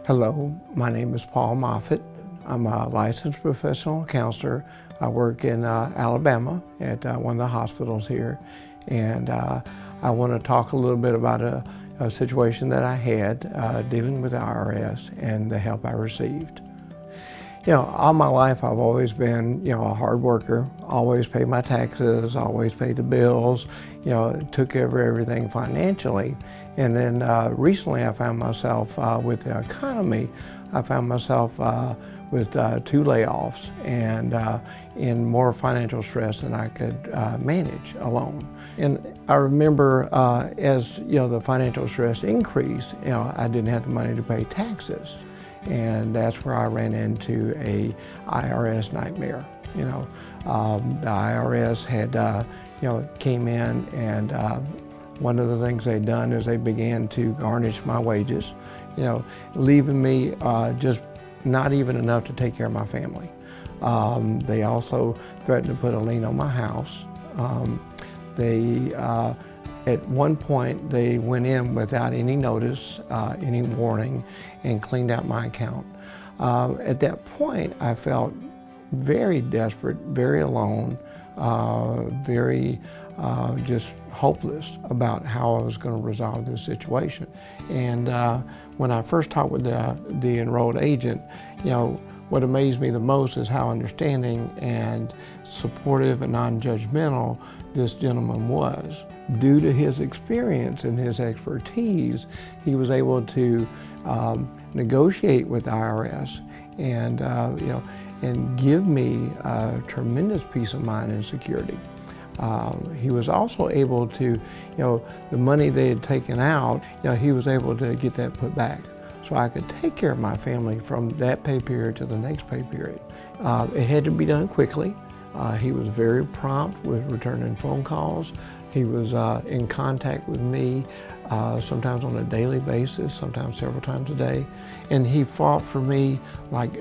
Hello, my name is Paul Moffitt. I'm a licensed professional counselor. I work in Alabama at one of the hospitals here, and I want to talk a little bit about a situation that I had dealing with the IRS and the help I received. You know, all my life I've always been, a hard worker, always paid my taxes, always paid the bills, took care of everything financially. And then recently I found myself with the economy, I found myself with 2 layoffs and in more financial stress than I could manage alone. And I remember as the financial stress increased, I didn't have the money to pay taxes. And that's where I ran into a IRS nightmare. The IRS had, came in, and one of the things they'd done is they began to garnish my wages, leaving me just not even enough to take care of my family. They also threatened to put a lien on my house. At one point, they went in without any notice, any warning, and cleaned out my account. At that point, I felt very desperate, very alone, very just hopeless about how I was going to resolve this situation. And when I first talked with the enrolled agent, what amazed me the most is how understanding and supportive and non-judgmental this gentleman was. Due to his experience and his expertise, he was able to negotiate with the IRS and give me a tremendous peace of mind and security. He was also able to, the money they had taken out, he was able to get that put back, so I could take care of my family from that pay period to the next pay period. It had to be done quickly. He was very prompt with returning phone calls. He was in contact with me sometimes on a daily basis, sometimes several times a day. And he fought for me like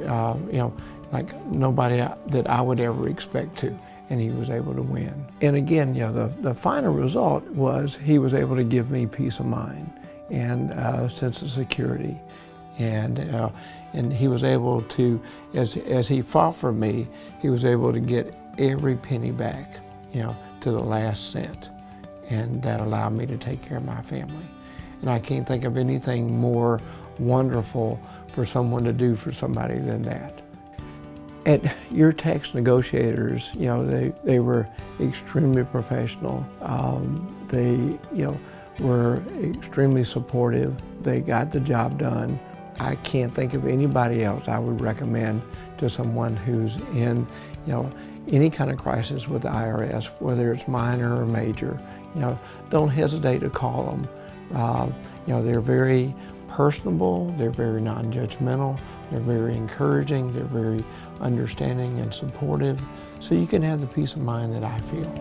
nobody that I would ever expect to. And he was able to win. And again, the final result was he was able to give me peace of mind and a sense of security. And he was able to, as he fought for me, he was able to get every penny back, to the last cent. And that allowed me to take care of my family. And I can't think of anything more wonderful for someone to do for somebody than that. At your tax negotiators, they were extremely professional. They, were extremely supportive. They got the job done. I can't think of anybody else I would recommend to someone who's in, any kind of crisis with the IRS, whether it's minor or major. Don't hesitate to call them. They're very personable, they're very non-judgmental, they're very encouraging, they're very understanding and supportive, so you can have the peace of mind that I feel.